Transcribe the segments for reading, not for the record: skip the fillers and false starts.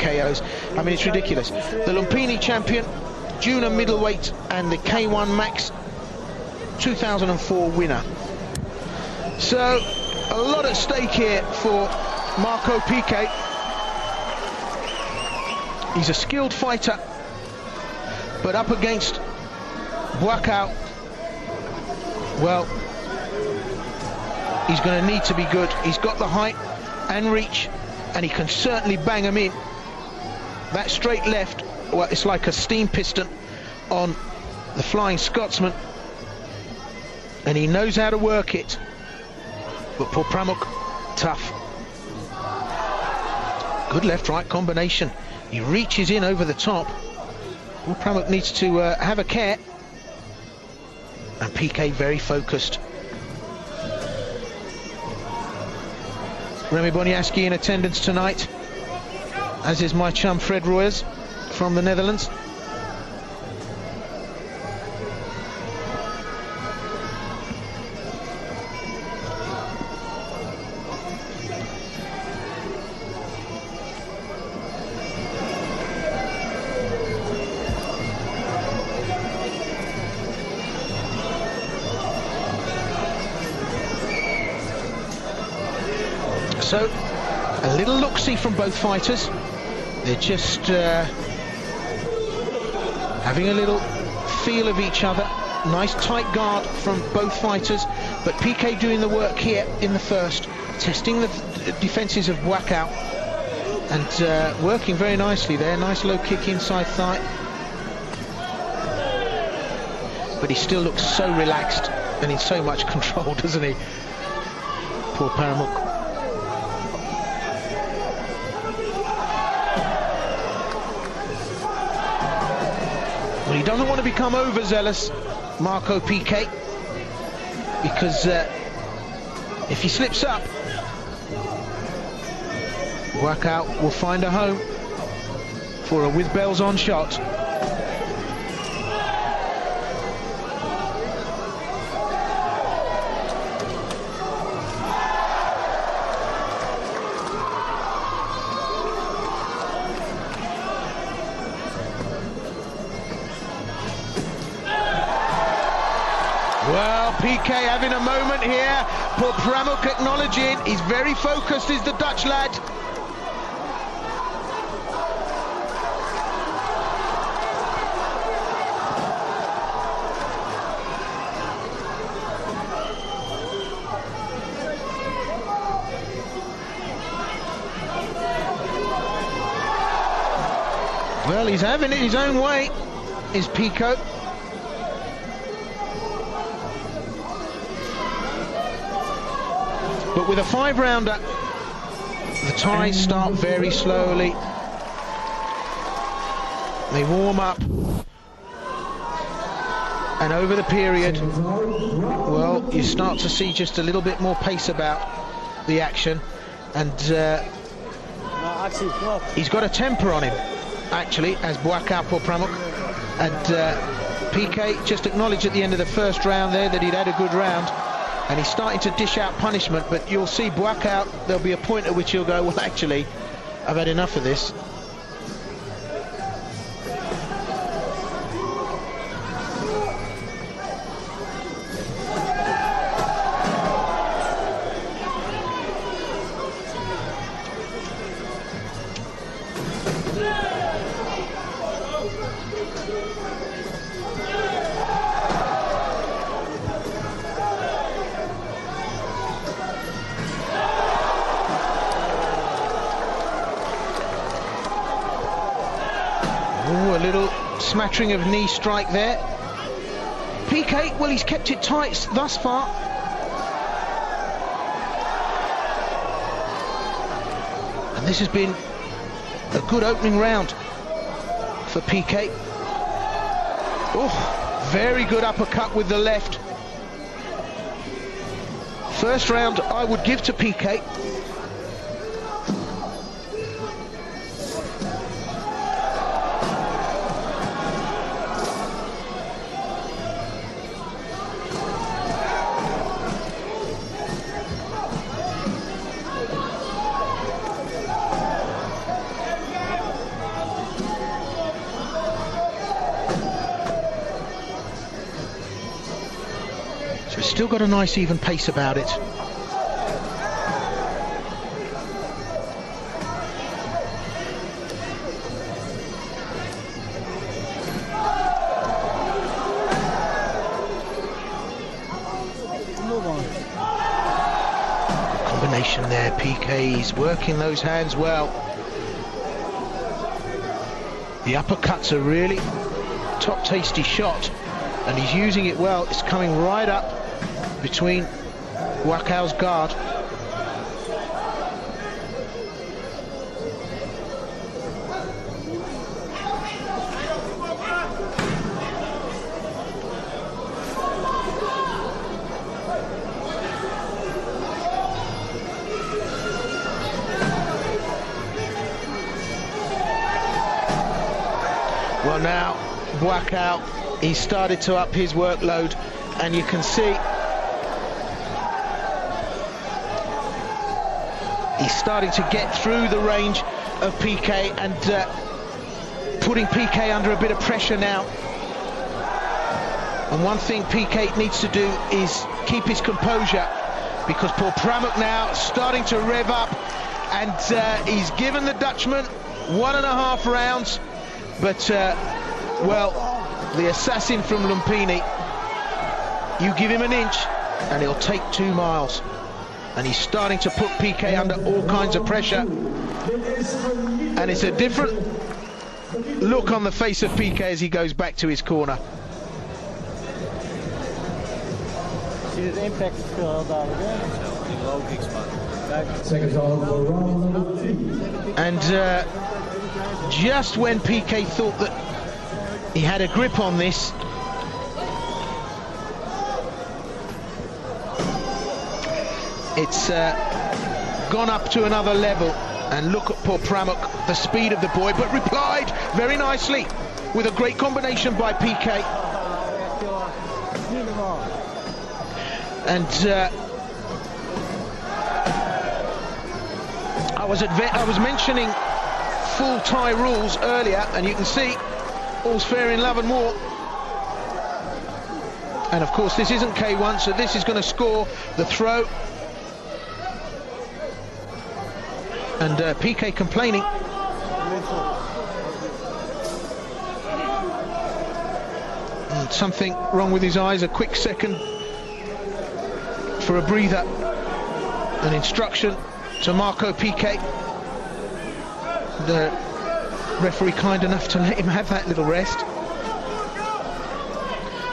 KOs. I mean, it's ridiculous. The Lumpini champion, junior middleweight, and the K1 Max 2004 winner. So, a lot at stake here for Marco Pique. He's a skilled fighter, but up against Buakaw, well, he's going to need to be good. He's got the height and reach, and he can certainly bang him in. That straight left, well, it's like a steam piston on the Flying Scotsman, and he knows how to work it. But poor Pramuk, tough. Good left-right combination. He reaches in over the top. Well, Pramuk needs to have a care. And Pique very focused. Remy Boniaski in attendance tonight, as is my chum Fred Royers from the Netherlands. So, a little look-see from both fighters. They're just having a little feel of each other. Nice tight guard from both fighters, but Pique doing the work here in the first, testing the defences of Buakaw, and working very nicely there. Nice low kick inside thigh. But he still looks so relaxed and in so much control, doesn't he? Poor Pramuk. He doesn't want to become overzealous, Marco Pique, because if he slips up, Buakaw will find a home for a with bells on shot. Well, Pique having a moment here. Poor Pramuk acknowledging he's very focused, is the Dutch lad. Well, he's having it his own way, is Pique. But with a 5-rounder, the ties start very slowly. They warm up. And over the period, well, you start to see just a little bit more pace about the action. And he's got a temper on him, actually, as Buakaw or Pramuk. And Pique just acknowledged at the end of the first round there that he'd had a good round. And he's starting to dish out punishment, but you'll see Buakaw, there'll be a point at which he'll go, well, actually, I've had enough of this. Ooh, a little smattering of knee strike there. Pique, well, he's kept it tight thus far. And this has been a good opening round for Pique. Oh, very good uppercut with the left. First round I would give to Pique. still got a nice even pace about it. Combination there, Pique, he's working those hands well. The uppercut's a really top tasty shot, and he's using it well. It's coming right up between Buakaw's guard. Well, now Buakaw, he's started to up his workload, and you can see he's starting to get through the range of Pique and putting Pique under a bit of pressure now. And one thing Pique needs to do is keep his composure, because poor Pramuk now starting to rev up, and he's given the Dutchman 1.5 rounds. But, well, the assassin from Lumpini, you give him an inch and he'll take 2 miles. And he's starting to put Pique under all kinds of pressure. And it's a different look on the face of Pique as he goes back to his corner. And just when Pique thought that he had a grip on this, it's gone up to another level. And look at poor Pramuk, the speed of the boy, but replied very nicely with a great combination by Pique. And I was mentioning full Thai rules earlier, and you can see all's fair in love and war. And of course this isn't K1, so this is going to score the throw. And Pique complaining. And something wrong with his eyes, a quick second for a breather. An instruction to Marco Pique. The referee kind enough to let him have that little rest.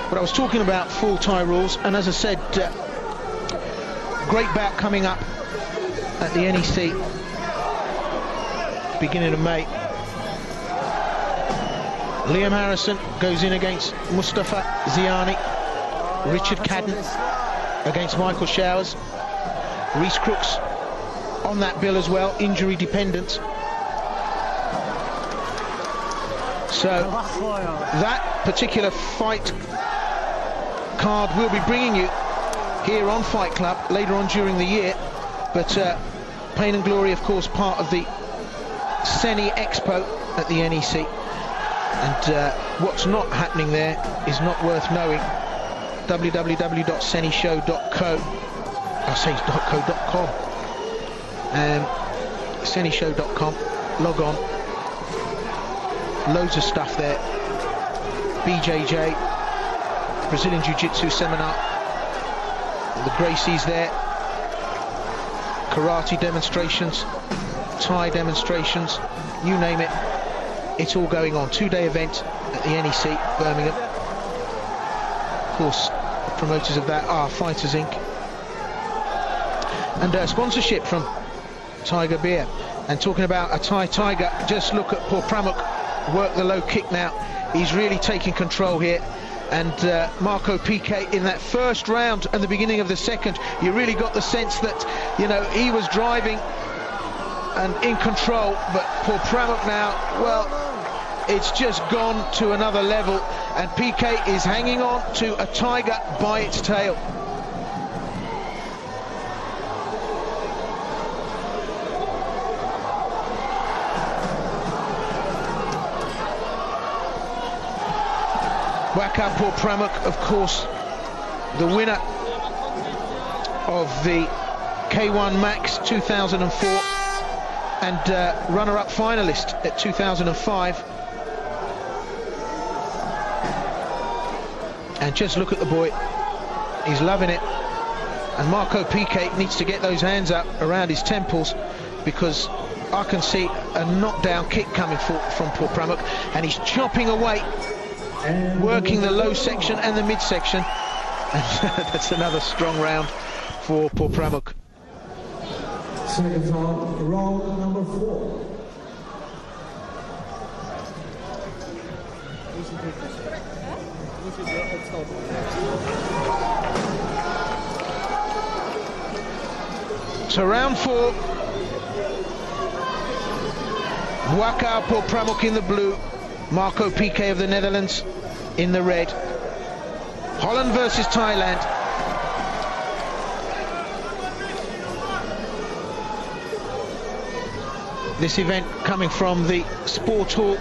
But I was talking about full Thai rules, and as I said, great bout coming up at the NEC beginning of May. Liam Harrison goes in against Mustafa Ziani. Richard Cadden against Michael Showers. Reece Crooks on that bill as well, injury dependent. So that particular fight card will be bringing you here on Fight Club later on during the year. But Pain and Glory, of course, part of the Seni Expo at the NEC. And what's not happening there is not worth knowing. www.senishow.co. I'll say .co.com. Senishow.com. Log on. Loads of stuff there. BJJ, Brazilian Jiu-Jitsu seminar. The Gracies there. Karate demonstrations, Thai demonstrations, you name it. It's all going on. 2-day event at the NEC, Birmingham. Of course, the promoters of that are Fighters Inc. And sponsorship from Tiger Beer. And talking about a Thai tiger, just look at poor Pramuk work the low kick now. He's really taking control here. And Marco Pique in that first round and the beginning of the second, you really got the sense that, you know, he was driving and in control, but poor Pramuk now, well, it's just gone to another level, and Pique is hanging on to a tiger by its tail. Buakaw, poor Pramuk, of course, the winner of the K1 Max 2004 and runner-up finalist at 2005. And just look at the boy, he's loving it. And Marco Pique needs to get those hands up around his temples, because I can see a knockdown kick coming from poor Pramuk, and he's chopping away, working the low section and the midsection. And that's another strong round for poor Pramuk. Second round number 4. So round 4, Buakaw, poor Pramuk in the blue, Marco Pique of the Netherlands in the red. Holland versus Thailand. This event coming from the Sport Hall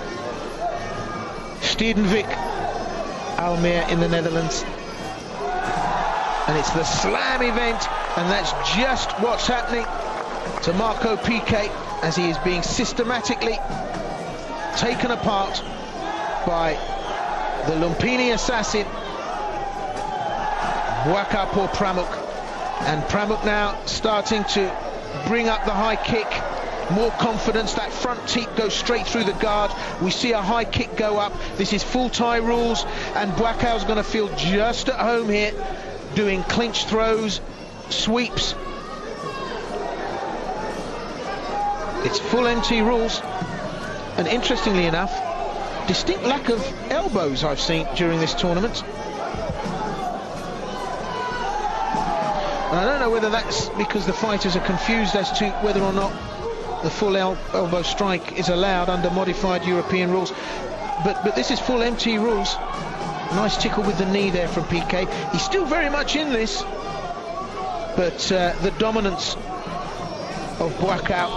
Stedenvik, Almere in the Netherlands. And it's the SLAMM event, and that's just what's happening to Marco Pique as he is being systematically taken apart by the Lumpini assassin, Buakaw poor Pramuk. And Pramuk now starting to bring up the high kick, more confidence. That front teep goes straight through the guard. We see a high kick go up. This is full Thai rules, and Buakaw's going to feel just at home here, doing clinch throws, sweeps. It's full MT rules, and interestingly enough, distinct lack of elbows I've seen during this tournament. And I don't know whether that's because the fighters are confused as to whether or not the full elbow strike is allowed under modified European rules. But this is full MT rules. Nice tickle with the knee there from Pique. He's still very much in this, but the dominance of Buakaw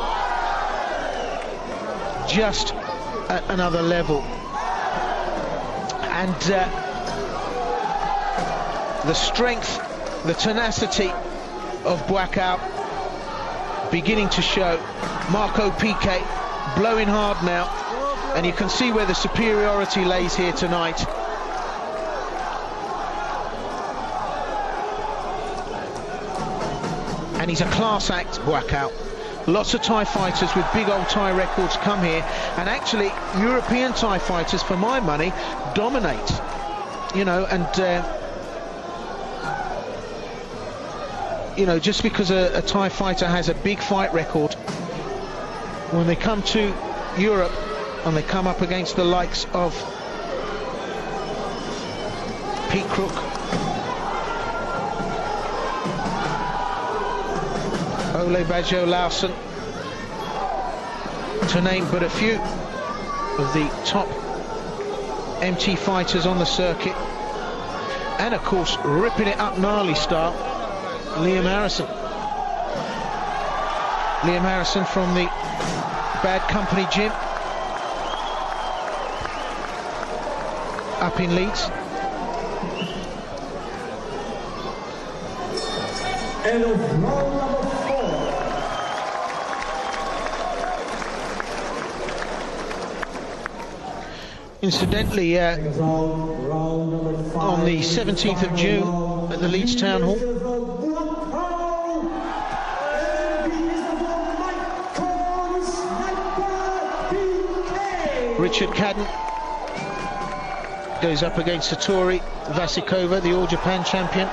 just at another level. And the strength, the tenacity of Buakaw beginning to show. Marco Pique blowing hard now, and you can see where the superiority lays here tonight. And he's a class act, Buakaw. Lots of Thai fighters with big old Thai records come here, and actually European Thai fighters, for my money, dominate. You know, and you know, just because a Thai fighter has a big fight record, when they come to Europe and they come up against the likes of Pique, Ole Bajo Larsen, to name but a few of the top MT fighters on the circuit, and of course ripping it up gnarly style, Liam Harrison. Liam Harrison from the Bad Company gym up in Leeds. And of round number 4. Incidentally, on the 17th of June at the Leeds Town Hall, Richard Cadden goes up against Satori Vasikova, the All Japan champion.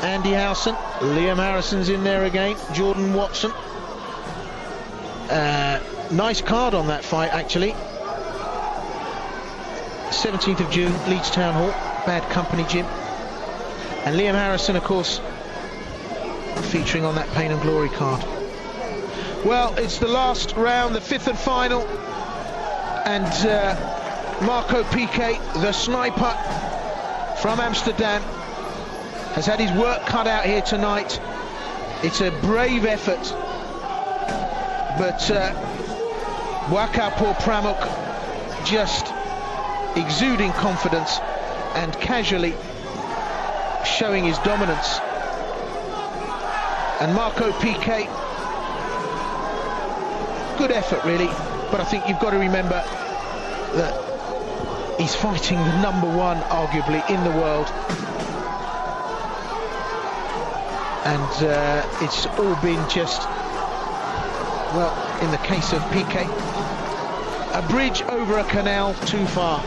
Andy Howson, Liam Harrison's in there again, Jordan Watson. Nice card on that fight, actually. 17th of June, Leeds Town Hall, Bad Company gym. And Liam Harrison, of course, featuring on that Pain and Glory card. Well, it's the last round, the 5th and final. And Marco Pique, the sniper from Amsterdam, has had his work cut out here tonight. It's a brave effort, but Buakaw poor Pramuk just exuding confidence and casually showing his dominance. And Marco Pique, good effort really, but I think you've got to remember that he's fighting the #1 arguably in the world, and it's all been just, well, in the case of Pique, a bridge over a canal too far.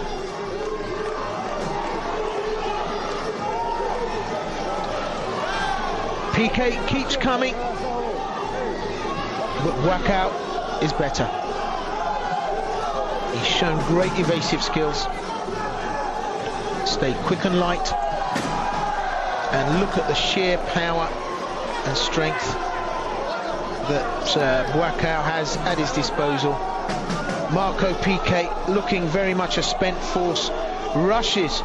Pique keeps coming, but Buakaw is better. He's shown great evasive skills. Stay quick and light, and look at the sheer power and strength that Buakaw has at his disposal. Marco Pique, looking very much a spent force, rushes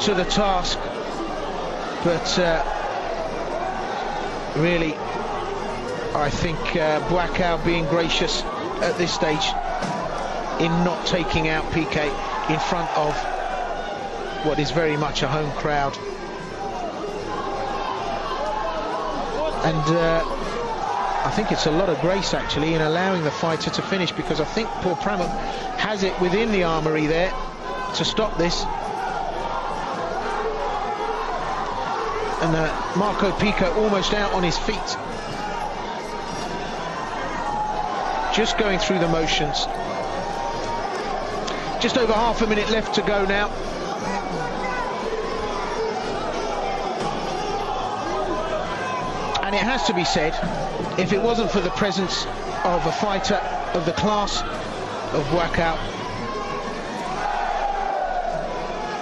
to the task, but really, I think Buakaw being gracious at this stage in not taking out Pique in front of what is very much a home crowd. And I think it's a lot of grace actually in allowing the fighter to finish, because I think poor Pramuk has it within the armoury there to stop this. And Marco Pique almost out on his feet, just going through the motions. Just over half a minute left to go now. And it has to be said, if it wasn't for the presence of a fighter of the class of Buakaw,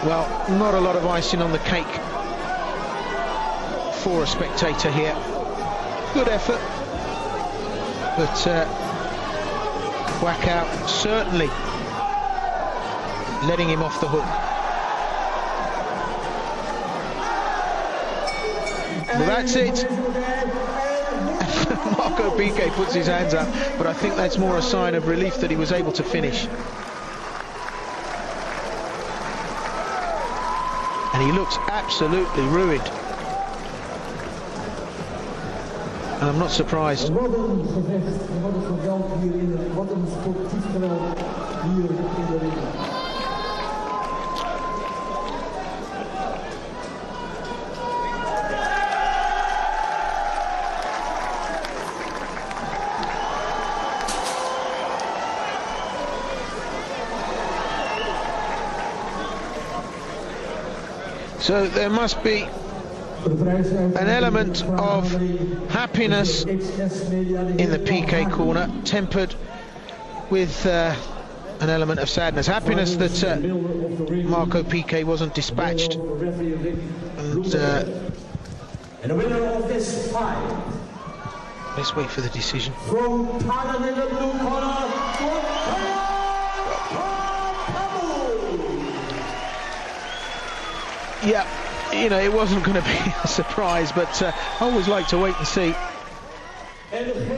well, not a lot of icing on the cake for a spectator here. Good effort, but Buakaw certainly letting him off the hook. Well, that's it. Marco Pique puts his hands up, but I think that's more a sign of relief that he was able to finish. And he looks absolutely ruined. And I'm not surprised. So there must be an element of happiness in the Pique corner, tempered with an element of sadness. Happiness that Marco Pique wasn't dispatched. And the winner of this fight, let's wait for the decision. from Thailand in the blue corner, Yeah, you know, it wasn't going to be a surprise, but I always like to wait and see. and